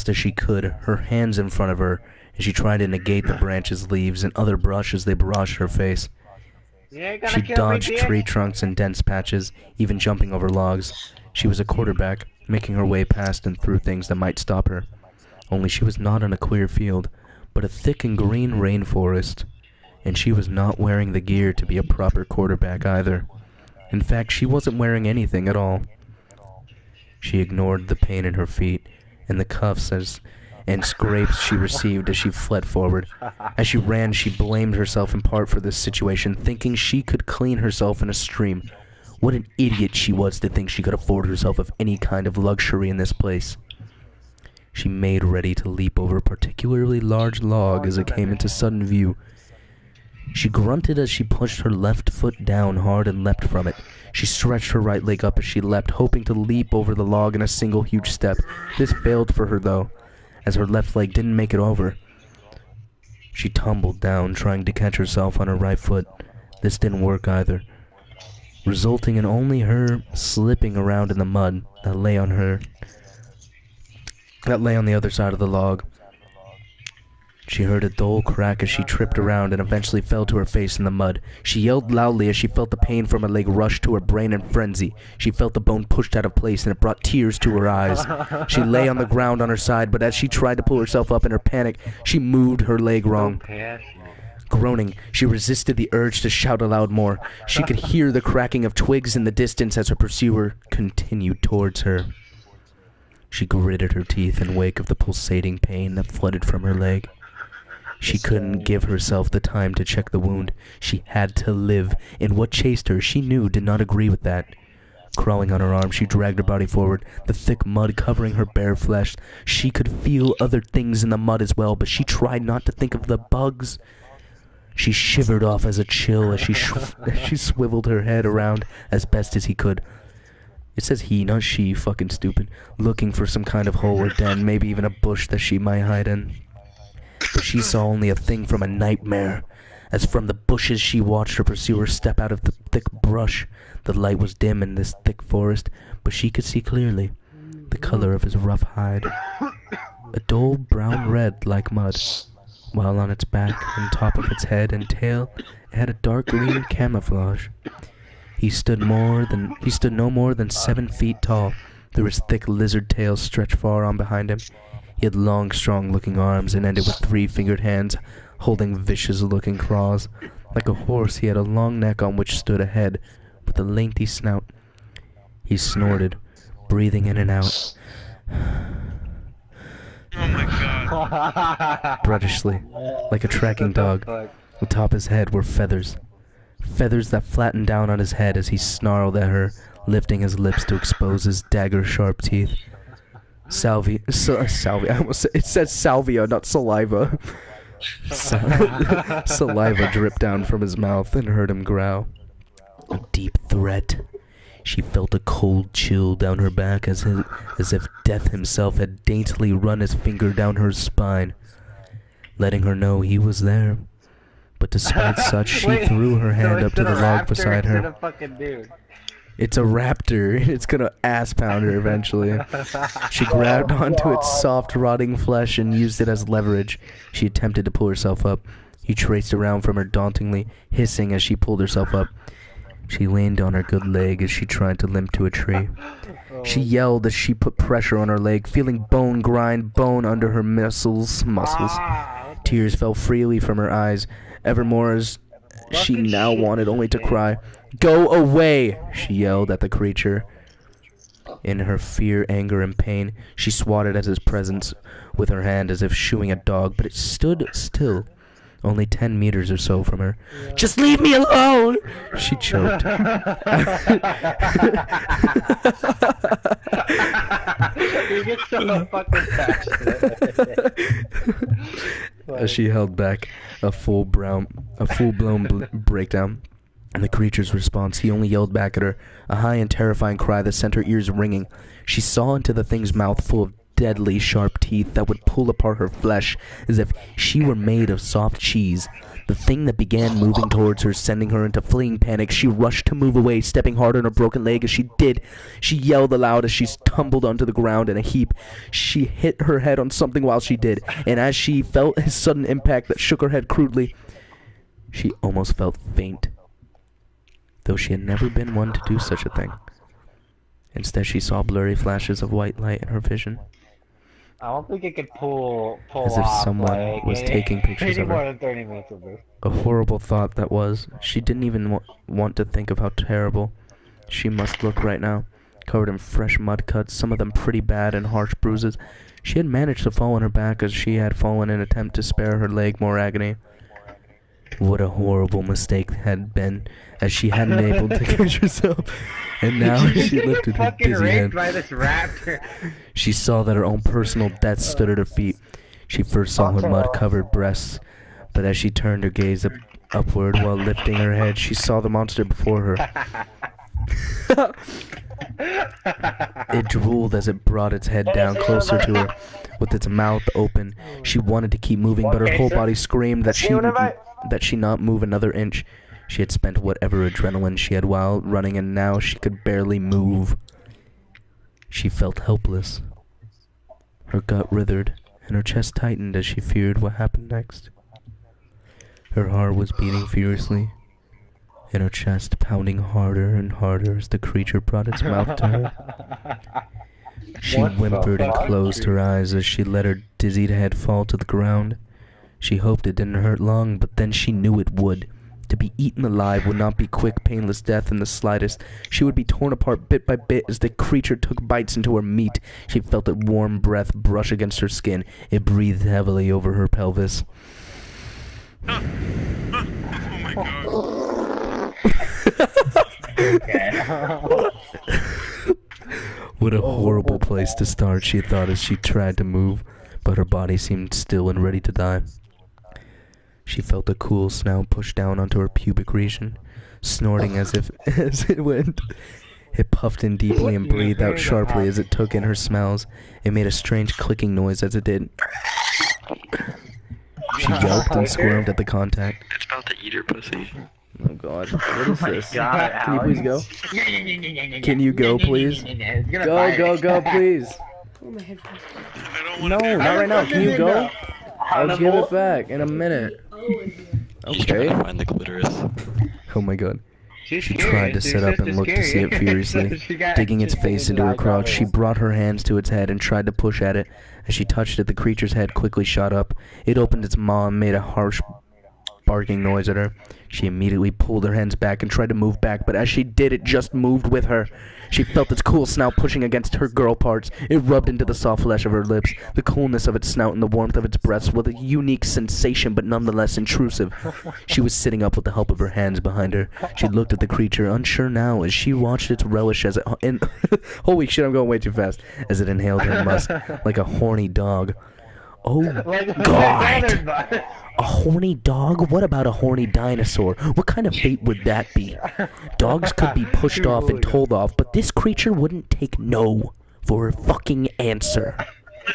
best as she could, her hands in front of her, as she tried to negate the branches, leaves, and other brush as they barraged her face. She dodged tree trunks and dense patches, even jumping over logs. She was a quarterback, making her way past and through things that might stop her. Only she was not in a clear field, but a thick and green rainforest. And she was not wearing the gear to be a proper quarterback either. In fact, she wasn't wearing anything at all. She ignored the pain in her feet, and the cuffs and scrapes she received as she fled forward. As she ran, she blamed herself in part for this situation, thinking she could clean herself in a stream. What an idiot she was to think she could afford herself of any kind of luxury in this place. She made ready to leap over a particularly large log as it came into sudden view. She grunted as she pushed her left foot down hard and leapt from it. She stretched her right leg up as she leapt, hoping to leap over the log in a single huge step. This failed for her, though, as her left leg didn't make it over. She tumbled down, trying to catch herself on her right foot. This didn't work either, resulting in only her slipping around in the mud that lay on the other side of the log. She heard a dull crack as she tripped around and eventually fell to her face in the mud. She yelled loudly as she felt the pain from her leg rush to her brain in frenzy. She felt the bone pushed out of place and it brought tears to her eyes. She lay on the ground on her side, but as she tried to pull herself up in her panic, she moved her leg wrong. Groaning, she resisted the urge to shout aloud more. She could hear the cracking of twigs in the distance as her pursuer continued towards her. She gritted her teeth in wake of the pulsating pain that flooded from her leg. She couldn't give herself the time to check the wound. She had to live, and what chased her, she knew, did not agree with that. Crawling on her arms, she dragged her body forward, the thick mud covering her bare flesh. She could feel other things in the mud as well, but she tried not to think of the bugs. She shivered off as a chill as she swiveled her head around as best as he could. It says he, not she, fucking stupid. Looking for some kind of hole or den, maybe even a bush that she might hide in. But she saw only a thing from a nightmare. As from the bushes she watched her pursuer step out of the thick brush. The light was dim in this thick forest, but she could see clearly the color of his rough hide. A dull brown red like mud, while on its back and top of its head and tail it had a dark green camouflage. He stood no more than 7 feet tall, though his thick lizard tail stretched far on behind him. He had long, strong-looking arms and ended with 3-fingered hands, holding vicious-looking claws. Like a horse, he had a long neck on which stood a head, with a lengthy snout. He snorted, breathing in and out. Oh my god. Bruttishly, like a tracking dog. Atop his head were feathers. Feathers that flattened down on his head as he snarled at her, lifting his lips to expose his dagger-sharp teeth. Salvia, I almost said, it says salvia, not saliva. Saliva dripped down from his mouth and heard him growl. A deep threat. She felt a cold chill down her back as if Death himself had daintily run his finger down her spine, letting her know he was there. But despite such, she threw her hand up to the log beside her. It's a raptor. It's gonna ass pound her eventually. She grabbed onto its soft, rotting flesh and used it as leverage. She attempted to pull herself up. He traced around from her dauntingly, hissing as she pulled herself up. She leaned on her good leg as she tried to limp to a tree. She yelled as she put pressure on her leg, feeling bone grind bone under her muscles. Tears fell freely from her eyes, evermore as she now wanted only to cry. "Go away!" she yelled at the creature. In her fear, anger, and pain, she swatted at his presence with her hand as if shooing a dog, but it stood still, only 10 meters or so from her. "Just leave me alone!" she choked. You get so fucking passionate. As she held back a full-blown breakdown. In the creature's response, he only yelled back at her, a high and terrifying cry that sent her ears ringing. She saw into the thing's mouth full of deadly sharp teeth that would pull apart her flesh as if she were made of soft cheese. The thing that began moving towards her, sending her into fleeing panic. She rushed to move away, stepping hard on her broken leg as she did. She yelled aloud as she tumbled onto the ground in a heap. She hit her head on something while she did, and as she felt his sudden impact that shook her head crudely, she almost felt faint, though she had never been one to do such a thing. Instead, she saw blurry flashes of white light in her vision. I don't think it could pull As if off, someone like, was taking pictures of her. more than 30 minutes of this. A horrible thought that was. She didn't even want to think of how terrible she must look right now, covered in fresh mud cuts, some of them pretty bad and harsh bruises. She had managed to fall on her back as she had fallen in an attempt to spare her leg more agony. What a horrible mistake had been, as she hadn't been able to catch herself, and now she lifted her dizzy head. By this raptor. She saw that her own personal death stood at her feet. She first saw her mud-covered breasts, but as she turned her gaze upward while lifting her head, she saw the monster before her. It drooled as it brought its head down closer to her, with its mouth open. She wanted to keep moving, but her whole body screamed that she not move another inch. She had spent whatever adrenaline she had while running, and now she could barely move. She felt helpless. Her gut writhed, and her chest tightened as she feared what happened next. Her heart was beating furiously, and her chest pounding harder and harder as the creature brought its mouth to her. She whimpered and closed her eyes as she let her dizzied head fall to the ground. She hoped it didn't hurt long, but then she knew it would. To be eaten alive would not be quick, painless death in the slightest. She would be torn apart bit by bit as the creature took bites into her meat. She felt its warm breath brush against her skin. It breathed heavily over her pelvis. Oh my god. What a horrible place to start, she thought as she tried to move, but her body seemed still and ready to die. She felt a cool snout push down onto her pubic region, snorting as it went. It puffed in deeply and breathed out sharply as it took in her smells. It made a strange clicking noise as it did. She yelped and squirmed at the contact. It's about to eat her pussy. Oh god, what is this? God, Can you please go? Can you go, please? Go, please. I don't want No, to not right now. Can you go? I'll give it back in a minute. He's trying to Okay. find the clitoris. Oh my god. She's She curious. tried to Your sit up and sister's look to see it curious. furiously. She got- Digging its she face into figured her out crotch, she that brought her hands to its head and tried to push at it. As she touched it, the creature's head quickly shot up. It opened its maw and made a harsh barking noise at her. She immediately pulled her hands back and tried to move back, but as she did, it just moved with her. She felt its cool snout pushing against her girl parts. It rubbed into the soft flesh of her lips. The coolness of its snout and the warmth of its breasts was a unique sensation, but nonetheless intrusive. She was sitting up with the help of her hands behind her. She looked at the creature, unsure now, as she watched its relish as it... Holy shit, I'm going way too fast. As it inhaled her musk like a horny dog. Oh, God. A horny dog? What about a horny dinosaur? What kind of fate would that be? Dogs could be pushed off and told off, but this creature wouldn't take no for a fucking answer.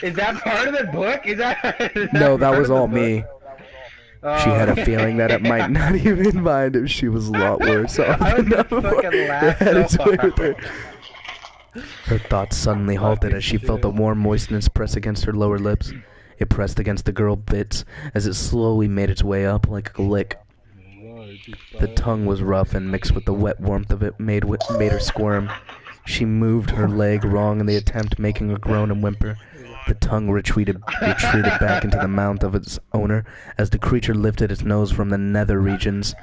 Is that part of the book? Is that No, that part was of the all book? me. She had a feeling that it might not even mind if she was a lot worse off I was than gonna before. fucking laugh It had its so way with hard. her. Her thoughts suddenly halted as she felt the warm moistness press against her lower lips. It pressed against the girl bits as it slowly made its way up like a lick. The tongue was rough and mixed with the wet warmth of it made her squirm. She moved her leg wrong in the attempt, making a groan and whimper. The tongue retreated back into the mouth of its owner as the creature lifted its nose from the nether regions.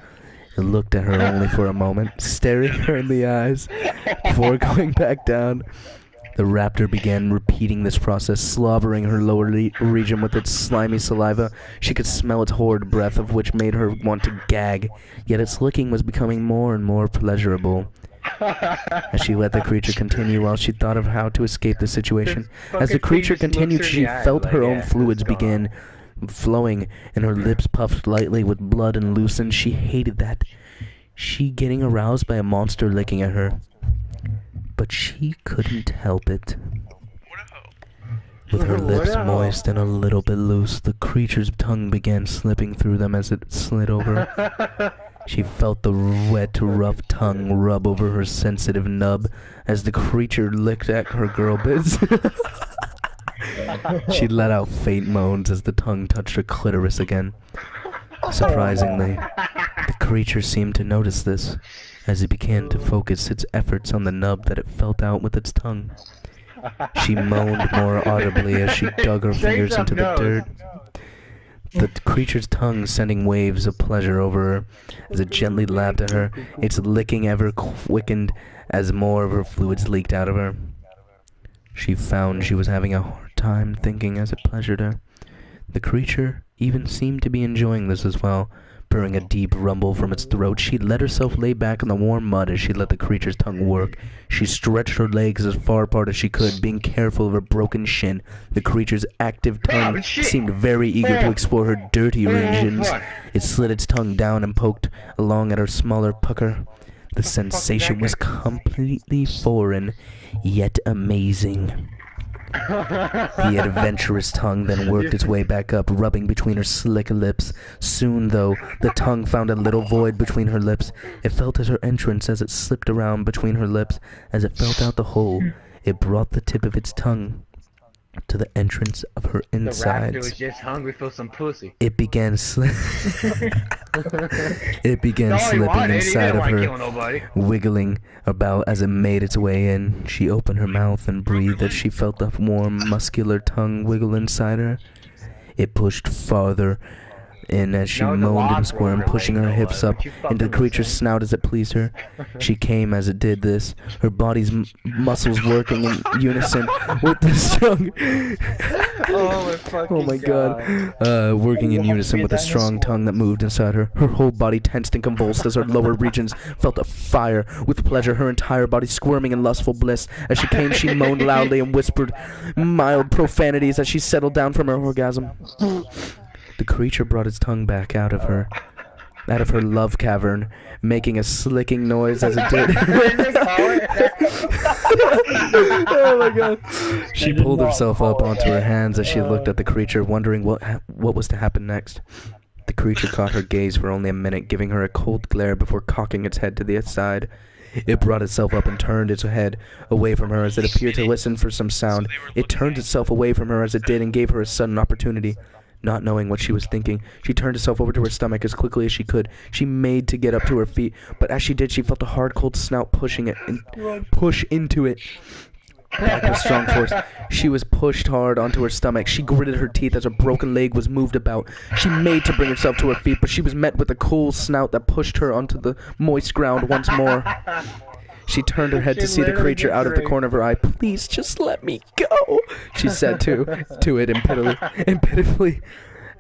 It looked at her only for a moment, staring her in the eyes before going back down. The raptor began repeating this process, slobbering her lower region with its slimy saliva. She could smell its horrid breath, of which made her want to gag, yet its licking was becoming more and more pleasurable. As she let the creature continue while she thought of how to escape the situation. As the creature continued, she felt her own fluids begin flowing, and her lips puffed lightly with blood and loosened. She hated that. She getting aroused by a monster licking at her. But she couldn't help it. What a hoe. With her lips Wow. moist and a little bit loose, the creature's tongue began slipping through them as it slid over. She felt the wet, rough tongue rub over her sensitive nub as the creature licked at her girl bits. She let out faint moans as the tongue touched her clitoris again. Surprisingly, the creature seemed to notice this as it began to focus its efforts on the nub that it felt out with its tongue. She moaned more audibly as she dug her fingers into the dirt. The creature's tongue sending waves of pleasure over her as it gently lapped at her, its licking ever quickened as more of her fluids leaked out of her. She found she was having a hard time thinking as it pleasured her. The creature even seemed to be enjoying this as well. Purring a deep rumble from its throat, she let herself lay back in the warm mud as she let the creature's tongue work. She stretched her legs as far apart as she could, being careful of her broken shin. The creature's active tongue seemed very eager to explore her dirty regions. It slid its tongue down and poked along at her smaller pucker. The sensation was completely foreign, yet amazing. The adventurous tongue then worked its way back up, rubbing between her slick lips. Soon, though, the tongue found a little void between her lips. It felt at her entrance as it slipped around between her lips. As it felt out the hole, it brought the tip of its tongue to the entrance of her The raptor insides. was just hungry for some pussy. It began It began That's all he slipping wanted. He inside didn't of want to her, kill nobody. wiggling about as it made its way in. She opened her mouth and breathed as she felt the warm, muscular tongue wiggle inside her. It pushed farther in as she No, the moaned and logs squirmed, were pushing her really hips good. up What you into the fucking creature's saying? snout as it pleased her. She came as it did this, her body's muscles working in unison with the tongue. Oh my fucking Oh my god. Working in unison with a strong tongue that moved inside her. Her whole body tensed and convulsed as her lower regions felt a fire. With pleasure, her entire body squirming in lustful bliss. As she came, she moaned loudly and whispered mild profanities as she settled down from her orgasm. The creature brought its tongue back out of her love cavern, making a slicking noise as it did. Oh my god. She pulled herself up onto her hands as she looked at the creature, wondering what was to happen next. The creature caught her gaze for only a minute, giving her a cold glare before cocking its head to the side. It brought itself up and turned its head away from her as it appeared to listen for some sound. It turned itself away from her as it did and gave her a sudden opportunity. Not knowing what she was thinking, she turned herself over to her stomach as quickly as she could. She made to get up to her feet, but as she did, she felt a hard, cold snout push into it. Back with strong force, she was pushed hard onto her stomach. She gritted her teeth as her broken leg was moved about. She made to bring herself to her feet, but she was met with a cool snout that pushed her onto the moist ground once more. She turned her head to see the creature out of the corner of her eye. "Please, just let me go," she said to it pitifully,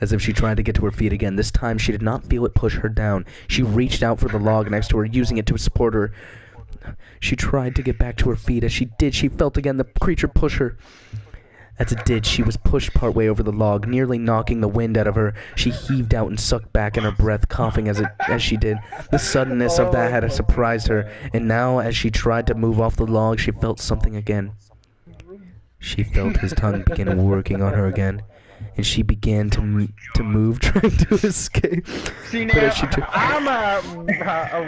as if she tried to get to her feet again. This time, she did not feel it push her down. She reached out for the log next to her, using it to support her. She tried to get back to her feet. As she did, she felt again the creature push her. As it did, she was pushed partway over the log, nearly knocking the wind out of her. She heaved out and sucked back in her breath, coughing as she did. The suddenness of that had surprised her, and now as she tried to move off the log, she felt something again. She felt his tongue begin working on her again, and she began to move, trying to escape. See, But now, as she I'm a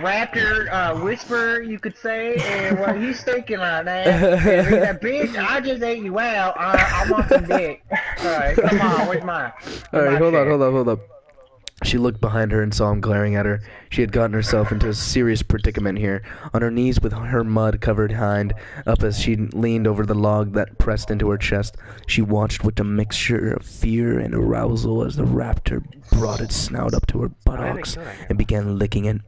raptor whisperer, you could say, and what he's thinking right now is that, bitch, I just ate you out. I want some dick. Alright, come on, where's mine? Alright, hold up. She looked behind her and saw him glaring at her. She had gotten herself into a serious predicament here. On her knees with her mud-covered hind up as she leaned over the log that pressed into her chest, she watched with a mixture of fear and arousal as the raptor brought its snout up to her buttocks and began licking it.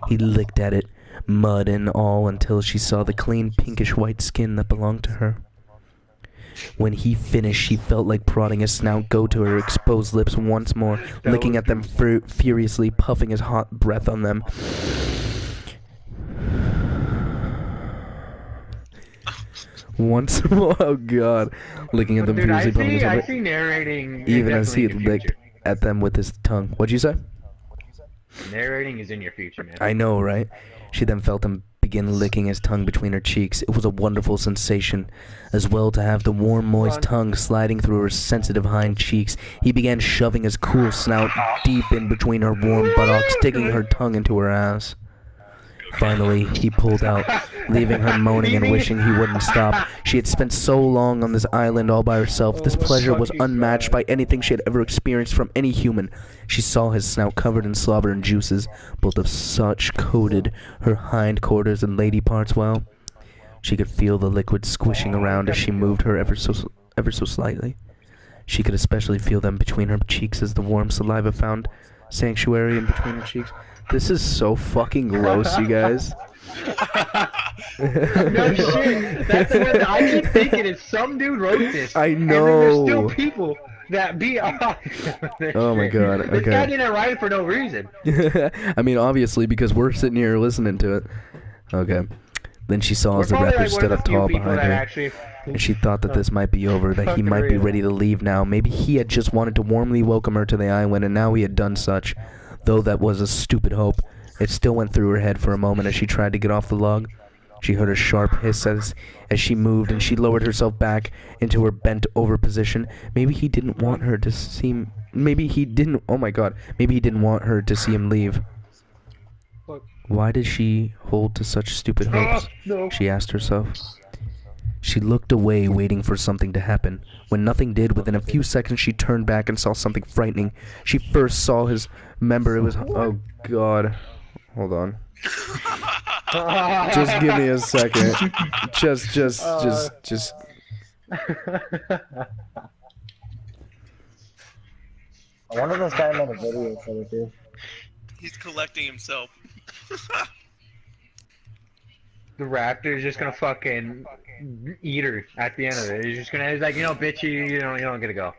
He licked at it, mud and all, until she saw the clean pinkish-white skin that belonged to her. When he finished, she felt like prodding his snout go to her exposed lips once more, licking at them furiously, puffing his hot breath on them. Once more, oh god, licking at them Dude, furiously, puffing his hot I breath, see narrating even as he definitely in your licked future. at them with his tongue. What'd you say? Narrating is in your future, man. I know, right? She then felt him began licking his tongue between her cheeks. It was a wonderful sensation, as well to have the warm, moist tongue sliding through her sensitive hind cheeks. He began shoving his cool snout deep in between her warm buttocks, digging her tongue into her ass. Finally, he pulled out, leaving her moaning and wishing he wouldn't stop. She had spent so long on this island all by herself. This pleasure was unmatched by anything she had ever experienced from any human. She saw his snout covered in slobber and juices, both of such coated her hindquarters and lady parts well. She could feel the liquid squishing around as she moved her ever so slightly. She could especially feel them between her cheeks as the warm saliva found sanctuary in between her cheeks. This is so fucking gross, you guys. No shit. That's the one that I keep thinking is some dude wrote this. I know. And then there's still people that be Oh my god, This guy okay. didn't write it for no reason. I mean, obviously, because we're sitting here listening to it. Okay. Then she saw as the We're probably raptor like one stood of up the few tall people behind that her, actually... and she thought that this might be over, that he might be ready to leave now. Maybe he had just wanted to warmly welcome her to the island, and now he had done such. Though that was a stupid hope, it still went through her head for a moment as she tried to get off the log. She heard a sharp hiss as she moved, and she lowered herself back into her bent-over position. Maybe he didn't want her to see... Maybe he didn't... Oh my god. Maybe he didn't want her to see him leave. Why did she hold to such stupid hopes? No. She asked herself. She looked away, waiting for something to happen. When nothing did, within a few seconds she turned back and saw something frightening. She first saw his member. It was... Oh god. Hold on. Just give me a second. Just. I wonder if this guy made a video for it too. He's collecting himself. The raptor's just gonna fucking eat her at the end of it. He's like, bitch, you don't get to go.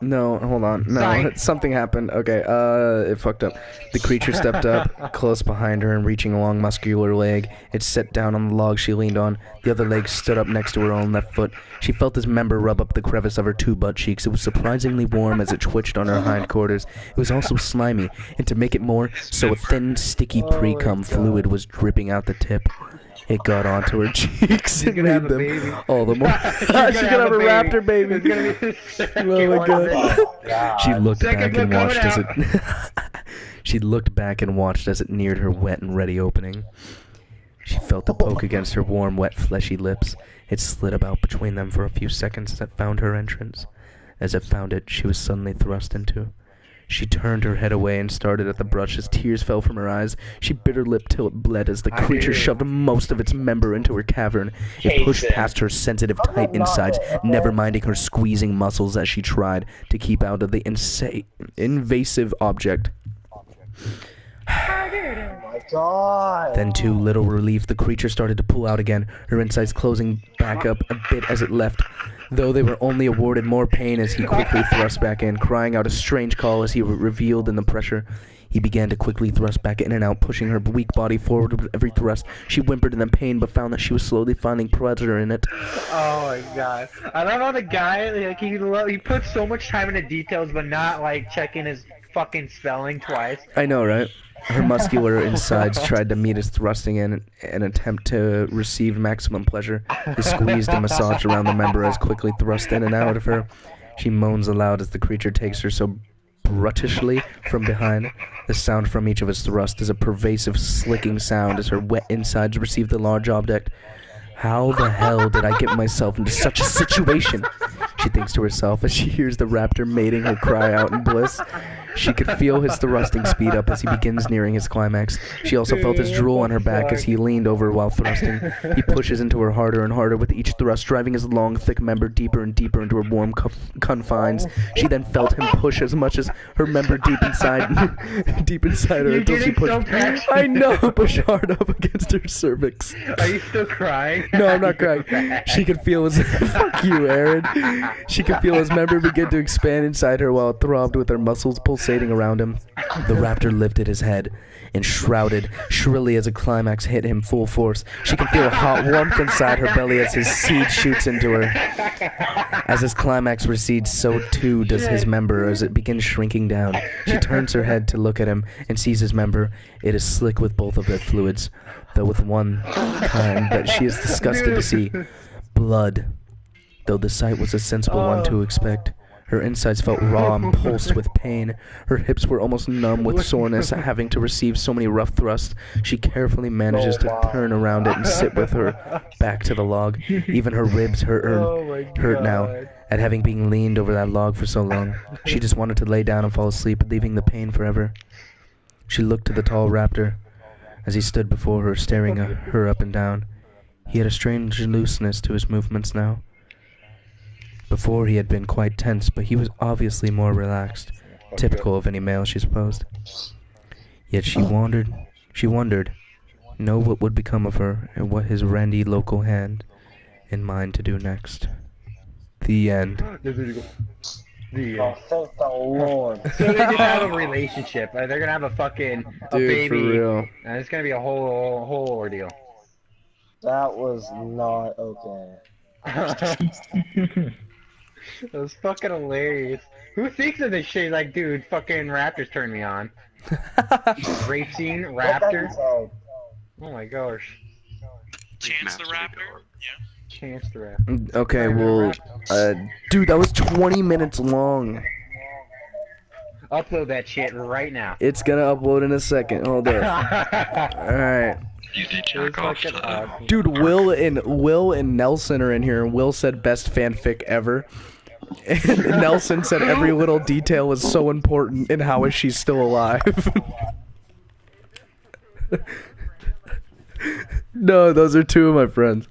No, hold on. No, Psych. something happened. Okay, it fucked up. The creature stepped up, close behind her and reaching a long muscular leg. It sat down on the log she leaned on. The other leg stood up next to her own left foot. She felt his member rub up the crevice of her two butt cheeks. It was surprisingly warm as it twitched on her hindquarters. It was also slimy, and to make it more so, a thin, sticky pre-cum fluid was dripping out the tip. It got onto her cheeks and made them all the more. She's gonna have a raptor baby. Oh my god. She looked back and watched as it. She looked back and watched as it neared her wet and ready opening. She felt the poke against her warm, wet, fleshy lips. It slid about between them for a few seconds as it found her entrance. As it found it, she was suddenly thrust into. She turned her head away and started at the brush as tears fell from her eyes. She bit her lip till it bled as the creature shoved most of its member into her cavern. It pushed past her sensitive, tight insides, never minding her squeezing muscles as she tried to keep out of the invasive object. Then, to little relief, the creature started to pull out again, her insides closing back up a bit as it left, though they were only awarded more pain as he quickly thrust back in, crying out a strange call as he revealed in the pressure. He began to quickly thrust back in and out, pushing her weak body forward with every thrust. She whimpered in the pain, but found that she was slowly finding pleasure in it. Oh my god. I love how the guy, like, he puts so much time into details, but not, like, checking his fucking spelling twice. I know, right? Her muscular insides tried to meet his thrusting in an attempt to receive maximum pleasure. He squeezed and massaged around the member as quickly thrust in and out of her. She moans aloud as the creature takes her so bruttishly from behind. The sound from each of his thrusts is a pervasive slicking sound as her wet insides receive the large object. How the hell did I get myself into such a situation? She thinks to herself as she hears the raptor mating her cry out in bliss. She could feel his thrusting speed up as he begins nearing his climax. She also felt his drool on her back as he leaned over while thrusting. He pushes into her harder and harder with each thrust, driving his long, thick member deeper and deeper into her warm confines. She then felt him push as much as her member deep inside her until she pushed. I know, push hard up against her cervix. Are you still crying? No, I'm not crying. She could feel his fuck you, Aaron. She could feel his member begin to expand inside her while it throbbed with her muscles pulsating around him. The raptor lifted his head and shrouded shrilly as a climax hit him full force. She can feel hot warmth inside her belly as his seed shoots into her. As his climax recedes, so too does his member as it begins shrinking down. She turns her head to look at him and sees his member. It is slick with both of their fluids. though with one kind that she is disgusted to see. Blood. Though the sight was a sensible one to expect. Her insides felt raw and pulsed with pain. Her hips were almost numb with soreness, having to receive so many rough thrusts. She carefully manages to turn around it and sit with her back to the log. Even her ribs hurt now at having been leaned over that log for so long. She just wanted to lay down and fall asleep, leaving the pain forever. She looked to the tall raptor as he stood before her, staring at her up and down. He had a strange looseness to his movements now. Before he had been quite tense, but he was obviously more relaxed, typical of any male, she supposed. Yet she wondered, what would become of her, and what his randy local hand in mind to do next. The end. Oh, thank the Lord. So they just have a relationship. They're gonna have a fucking baby. For real. And it's gonna be a whole ordeal. That was not okay. It was fucking hilarious. Who thinks of this shit? Like, dude, fucking Raptors turn me on. Rape scene, Raptor. Oh my gosh. Chance the Raptor? Yeah. Chance the Raptor. Okay, well, dude, that was 20 minutes long. Upload that shit right now. It's gonna upload in a second. Hold up. Alright. You did jack off awesome. Dude, Will and Nelson are in here, and Will said best fanfic ever. And Nelson said every little detail was so important, and how is she still alive? No, those are two of my friends.